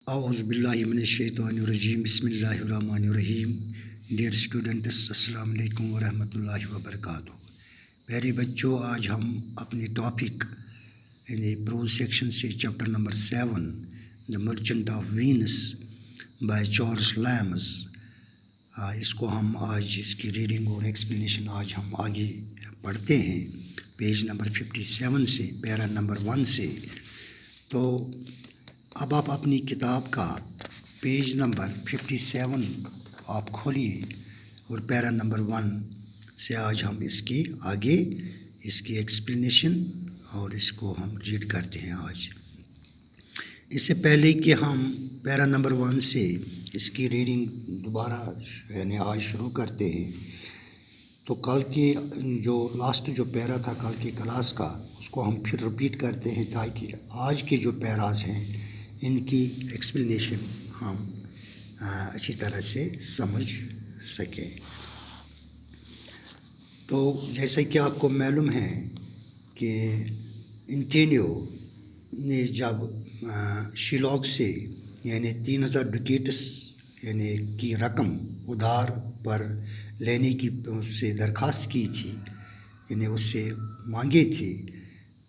اعوذ باللہ من الشیطان الرجیم بسم اللہ الرحمن الرحیم. ڈیئر اسٹوڈنٹس، السلام علیکم ورحمۃ اللہ وبرکاتہ. پیارے بچوں، آج ہم اپنے ٹاپک یعنی پروز سیکشن سے chapter number 7 the merchant of Venice by Charles Lamb's, اس کو ہم آج اس کی ریڈنگ اور ایکسپلینیشن آج ہم آگے پڑھتے ہیں پیج نمبر 57 سے، پیرا نمبر 1 سے. تو اب آپ اپنی کتاب کا پیج نمبر 57 آپ کھولیے اور پیرا نمبر 1 سے آج ہم اس کی آگے اس کی ایکسپلینیشن اور اس کو ہم ریڈ کرتے ہیں آج. اس سے پہلے کہ ہم پیرا نمبر 1 سے اس کی ریڈنگ دوبارہ یعنی آج شروع کرتے ہیں، تو کل کی جو لاسٹ جو پیرا تھا کل کی کلاس کا، اس کو ہم پھر رپیٹ کرتے ہیں تاکہ آج کے جو پیراز ہیں ان کی ایکسپلینیشن ہم اچھی طرح سے سمجھ سکیں. تو جیسا کہ آپ کو معلوم ہے کہ انٹینیو نے جب شیلانگ سے یعنی 3000 ڈوکیٹس یعنی کی رقم ادھار پر لینے کی اس سے درخواست کی تھی، یعنی اس سے مانگے تھی،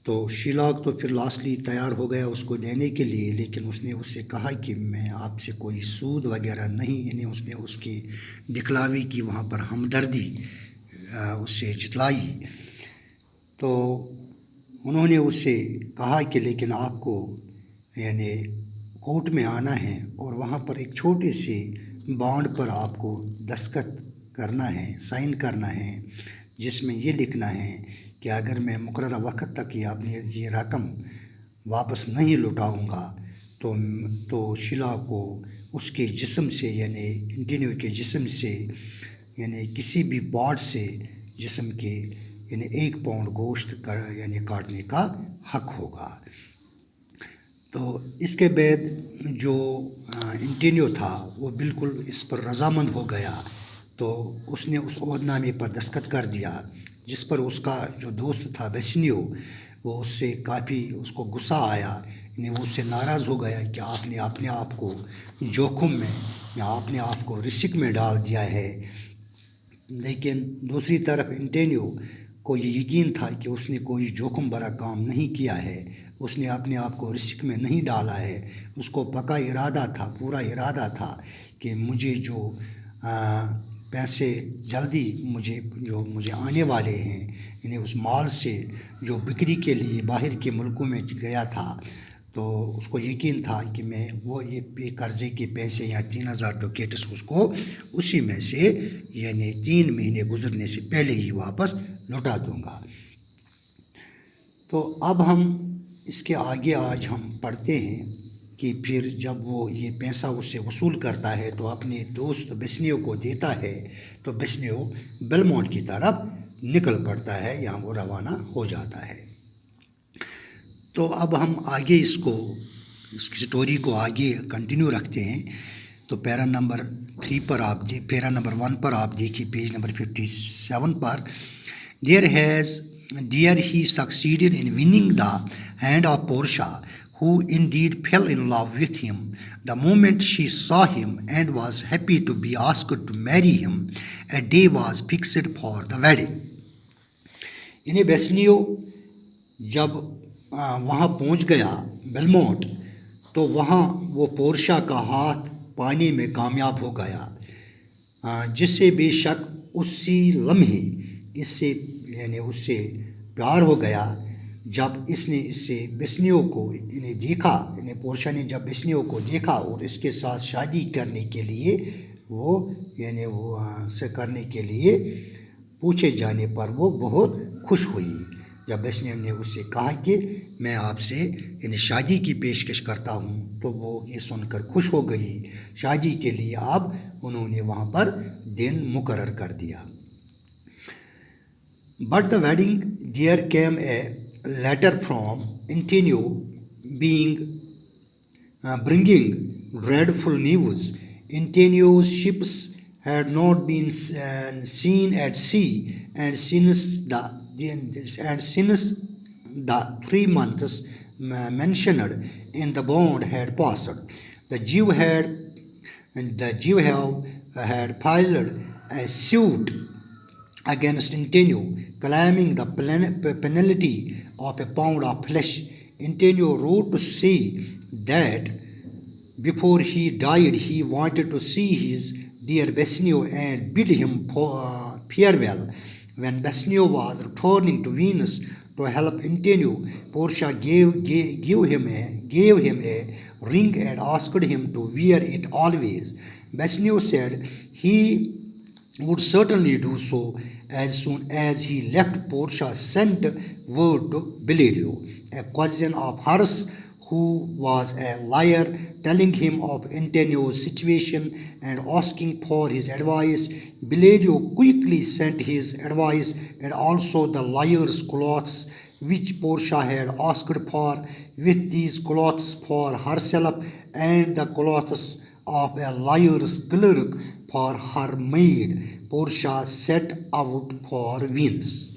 تو شیلانگ تو پھر لاسٹلی تیار ہو گیا اس کو دینے کے لیے، لیکن اس نے اس سے کہا کہ میں آپ سے کوئی سود وغیرہ نہیں، یعنی اس نے اس کی دکھلاوی کی، وہاں پر ہمدردی اس سے جتلائی. تو انہوں نے اس سے کہا کہ لیکن آپ کو یعنی کورٹ میں آنا ہے اور وہاں پر ایک چھوٹے سے بانڈ پر آپ کو دستخط کرنا ہے، سائن کرنا ہے، جس میں یہ لکھنا ہے کہ اگر میں مقررہ وقت تک یہ رقم واپس نہیں لوٹاؤں گا تو شیلا کو اس کے جسم سے یعنی انٹینیو کے جسم سے یعنی کسی بھی پارٹ سے جسم کے یعنی 1 پاؤنڈ گوشت یعنی کاٹنے کا حق ہوگا. تو اس کے بعد جو انٹینیو تھا وہ بالکل اس پر رضامند ہو گیا، تو اس نے اس عہد نامے پر دستخط کر دیا، جس پر اس کا جو دوست تھا بیسنیو، وہ اس سے کافی اس کو غصہ آیا، یعنی وہ اس سے ناراض ہو گیا کہ آپ نے اپنے آپ کو جوخم میں یا اپنے آپ کو رسک میں ڈال دیا ہے. لیکن دوسری طرف انٹینیو کو یہ یقین تھا کہ اس نے کوئی جوخم بھرا کام نہیں کیا ہے، اس نے اپنے آپ کو رسک میں نہیں ڈالا ہے. اس کو پکا ارادہ تھا، پورا ارادہ تھا کہ مجھے جو پیسے جلدی مجھے آنے والے ہیں، یعنی اس مال سے جو بکری کے لیے باہر کے ملکوں میں گیا تھا، تو اس کو یقین تھا کہ میں وہ یہ قرضے کے پیسے یا 3000 ڈوکیٹس اس کو اسی میں سے یعنی 3 مہینے گزرنے سے پہلے ہی واپس لوٹا دوں گا. تو اب ہم اس کے آگے آج ہم پڑھتے ہیں کہ پھر جب وہ یہ پیسہ اس سے وصول کرتا ہے تو اپنے دوست بیسنیو کو دیتا ہے، تو بیسنیو بیلمونٹ کی طرف نکل پڑتا ہے یا وہ روانہ ہو جاتا ہے. تو اب ہم آگے اس کی سٹوری کو آگے کنٹینیو رکھتے ہیں. تو پیرا نمبر 1 پر آپ دیکھیے page number 57 per. There he succeeded in winning the hand of Portia, who indeed fell in love with him the moment she saw him and was happy to be asked to marry him. A day was fixed for the wedding. یعنی بیسنیو جب وہاں پہنچ گیا بیلمونٹ، تو وہاں وہ پورشا کا ہاتھ پانے میں کامیاب ہو گیا، جس سے بے شک اسی لمحے اس سے پیار ہو گیا جب اس نے اس سے بیسنیو کو دیکھا. یعنی پورشا نے جب بیسنیو کو دیکھا اور اس کے ساتھ شادی کرنے کے لیے کرنے کے لیے پوچھے جانے پر وہ بہت خوش ہوئی. جب بیسنیو نے اس سے کہا کہ میں آپ سے شادی کی پیشکش کرتا ہوں، تو وہ یہ سن کر خوش ہو گئی. شادی کے لیے اب انہوں نے وہاں پر دن مقرر کر دیا. But the wedding there came a letter from Antonio bringing dreadful news. Antonio's ships had not been seen at sea, and since the 3 months mentioned in the bond had passed. The Jew had filed a suit against Antonio, claiming the penalty of a pound of flesh. Antonio wrote to say that before he died, he wanted to see his dear Bassanio and bid him farewell. When Bassanio was returning to Venice to help Antonio, Portia gave him a ring and asked him to wear it always. Bassanio said he would certainly do so. As soon as he left, Portia sent word to Valerio, a cousin of hers who was a liar, telling him of Antonio's situation and asking for his advice. Valerio quickly sent his advice and also the liar's clothes which Portia had asked for, with these clothes for herself and the clothes of a liar's clerk for her maid. Portia set out for Venice.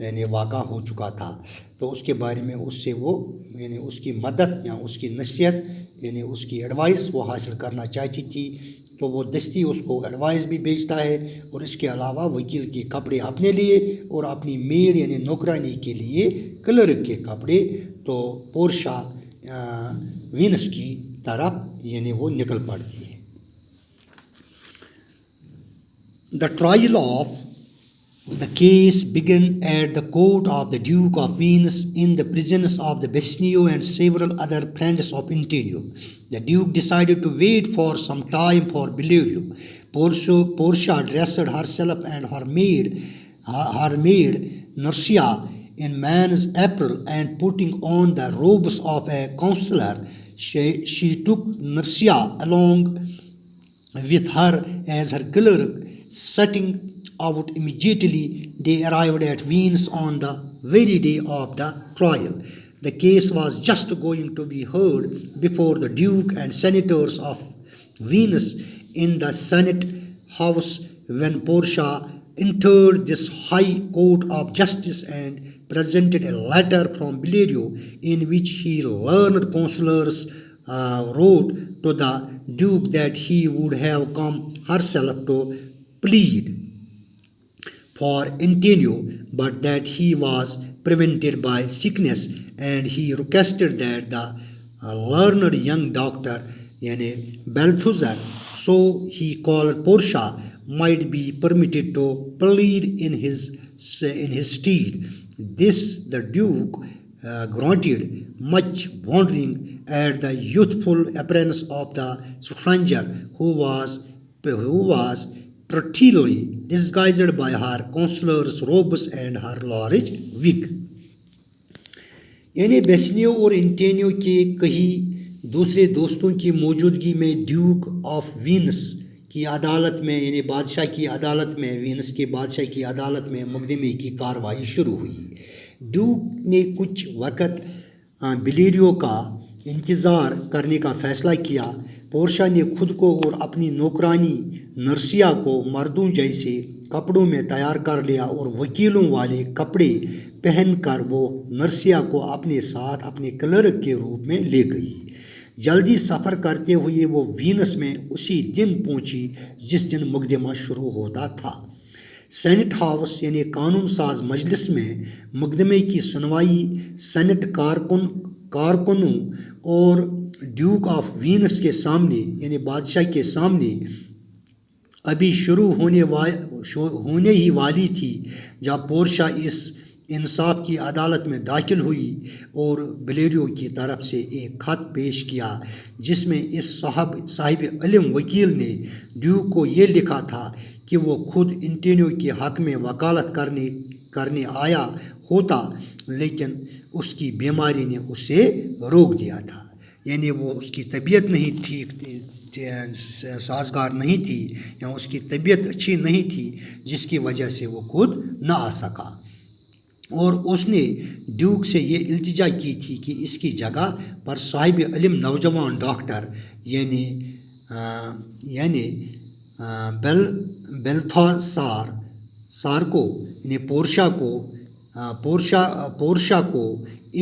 یعنی واقع ہو چکا تھا، تو اس کے بارے میں اس سے وہ یعنی اس کی مدد یا اس کی نصیحت یعنی اس کی ایڈوائس وہ حاصل کرنا چاہتی تھی، تو وہ دستی اس کو ایڈوائس بھی بھیجتا ہے، اور اس کے علاوہ وکیل کے کپڑے اپنے لیے اور اپنی میڈ یعنی نوکرانی کے لیے کلرک کے کپڑے، تو پورشا وینس کی طرف یعنی وہ نکل پڑتی ہے۔ The trial of the case began at the court of the Duke of Venus in the presence of the Bassanio and several other friends of Antonio. The Duke decided to wait for some time for Bellerio. Portia dressed herself and her maid Nursia in man's apparel, and putting on the robes of a counselor, she took Nursia along with her as her clerk. Setting out immediately, they arrived at Venus on the very day of the trial. The case was just going to be heard before the Duke and senators of Venus in the Senate House when Portia entered this high court of justice and presented a letter from Bellerio in which he learned counselors wrote to the Duke that he would have come herself to plead for Antonio, but that he was prevented by sickness, and he requested that the learned young doctor yani Balthazar, so he called Portia, might be permitted to plead in his stead. This the Duke granted, much wondering at the youthful appearance of the stranger, who was prettily disguised by her counselor's robes and her large wig. یعنی بیسنیو اور انٹینیو کے کئی دوسرے دوستوں کی موجودگی میں duke of Venice کی عدالت میں یعنی بادشاہ کی عدالت میں وینس کے بادشاہ کی عدالت میں مقدمے کی کارروائی شروع ہوئی۔ ڈیوک نے کچھ وقت بلیریو کا انتظار کرنے کا فیصلہ کیا۔ پورشا نے خود کو اور اپنی نوکرانی نرسیا کو مردوں جیسے کپڑوں میں تیار کر لیا، اور وکیلوں والے کپڑے پہن کر وہ نرسیا کو اپنے ساتھ اپنے کلرک کے روپ میں لے گئی۔ جلدی سفر کرتے ہوئے وہ وینس میں اسی دن پہنچی جس دن مقدمہ شروع ہوتا تھا۔ سینٹ ہاؤس یعنی قانون ساز مجلس میں مقدمے کی سنوائی سینٹ کارکنوں اور ڈیوک آف وینس کے سامنے یعنی بادشاہ کے سامنے ابھی شروع ہونے ہی والی تھی جب پورشا اس انصاف کی عدالت میں داخل ہوئی اور بلیریو کی طرف سے ایک خط پیش کیا جس میں اس صاحب علم وکیل نے ڈیوک کو یہ لکھا تھا کہ وہ خود انٹینیو کے حق میں وکالت کرنے آیا ہوتا، لیکن اس کی بیماری نے اسے روک دیا تھا، یعنی وہ اس کی طبیعت نہیں ٹھیک سازگار نہیں تھی یا اس کی طبیعت اچھی نہیں تھی جس کی وجہ سے وہ خود نہ آ سکا، اور اس نے ڈیوک سے یہ التجا کی تھی کہ اس کی جگہ پر صاحب علم نوجوان ڈاکٹر یعنی بیلتھاسار کو یعنی پورشا کو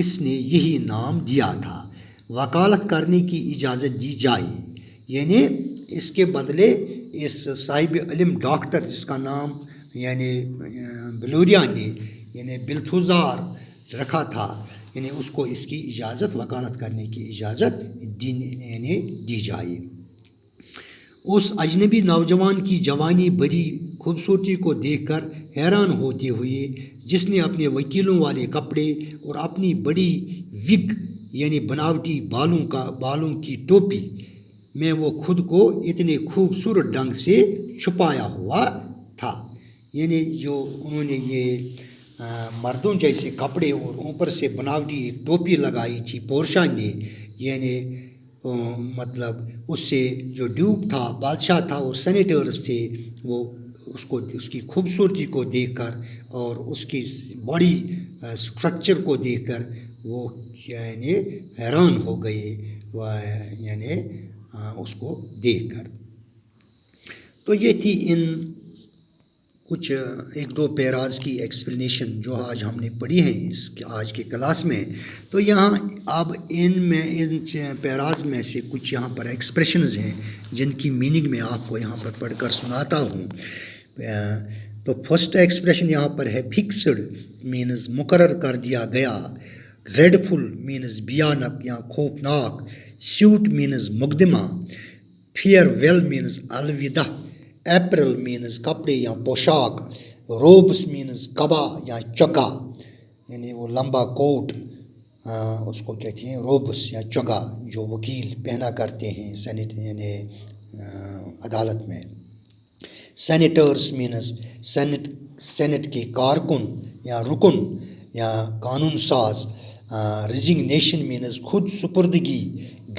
اس نے یہی نام دیا تھا وکالت کرنے کی اجازت دی جائے، یعنی اس کے بدلے اس صاحب علم ڈاکٹر جس کا نام یعنی بلوریا نے یعنی بلتھوزار رکھا تھا، یعنی اس کو اس کی اجازت وکالت کرنے کی اجازت دی جائے۔ اس اجنبی نوجوان کی جوانی بڑی خوبصورتی کو دیکھ کر حیران ہوتے ہوئے، جس نے اپنے وکیلوں والے کپڑے اور اپنی بڑی وگ یعنی بناوٹی بالوں کی ٹوپی میں وہ خود کو اتنے خوبصورت ڈھنگ سے چھپایا ہوا تھا، یعنی جو انہوں نے یہ مردوں جیسے کپڑے اور اوپر سے بناوٹی ایک ٹوپی لگائی تھی پورشا نے، یعنی مطلب اس سے جو ڈیوک تھا بادشاہ تھا اور سینیٹرز تھے وہ اس کی خوبصورتی کو دیکھ کر اور اس کی باڈی اسٹرکچر کو دیکھ کر وہ یعنی حیران ہو گئے یعنی اس کو دیکھ کر۔ تو یہ تھی ان کچھ ایک دو پیراز کی ایکسپلینیشن جو آج ہم نے پڑھی ہیں آج کے کلاس میں. تو یہاں اب ان پیراز میں سے کچھ یہاں پر ایکسپریشنز ہیں جن کی میننگ میں آپ کو یہاں پر پڑھ کر سناتا ہوں. تو فرسٹ ایکسپریشن یہاں پر ہے فکسڈ مینز مقرر کر دیا گیا، ڈریڈفل مینز بھیانک یا خوفناک، سیوٹ مینز مقدمہ، فیئر ویل مینز الوداع، اپریل مینز کپڑے یا پوشاک، روبس مینز کبا یا چگا، یعنی وہ لمبا کوٹ، اس کو کہتے ہیں روبس یا چگا جو وکیل پہنا کرتے ہیں سینٹ یعنی عدالت میں. سینیٹرس مینز سینٹ کے کارکن یا رکن یا قانون ساز. ریزگنیشن مینز خود سپردگی،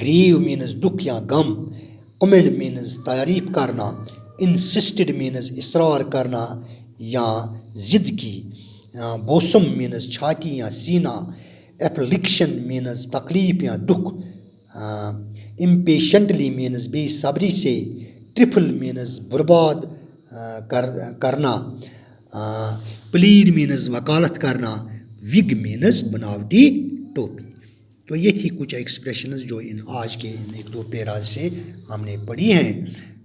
گریو مینز دکھ یا غم، کمنڈ مینز تعریف کرنا، انسسٹڈ مینز اصرار کرنا یا ضد کی، بوسم مینز چھاتی یا سینہ، ایفلکشن مینز تکلیف یا دکھ، امپیشنٹلی مینز بے صبری سے، ٹرفل مینز برباد کرنا، پلیڈ مینز وکالت کرنا، وگ مینز بناوٹی ٹوپی. تو یہ تھی کچھ ایکسپریشنز جو آج کے ایک دو پیراز سے ہم نے پڑھی ہیں.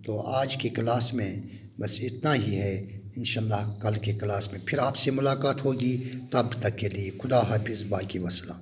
تو آج کے کلاس میں بس اتنا ہی ہے. انشاءاللہ کل کے کلاس میں پھر آپ سے ملاقات ہوگی. تب تک کے لیے خدا حافظ، باقی وسلام.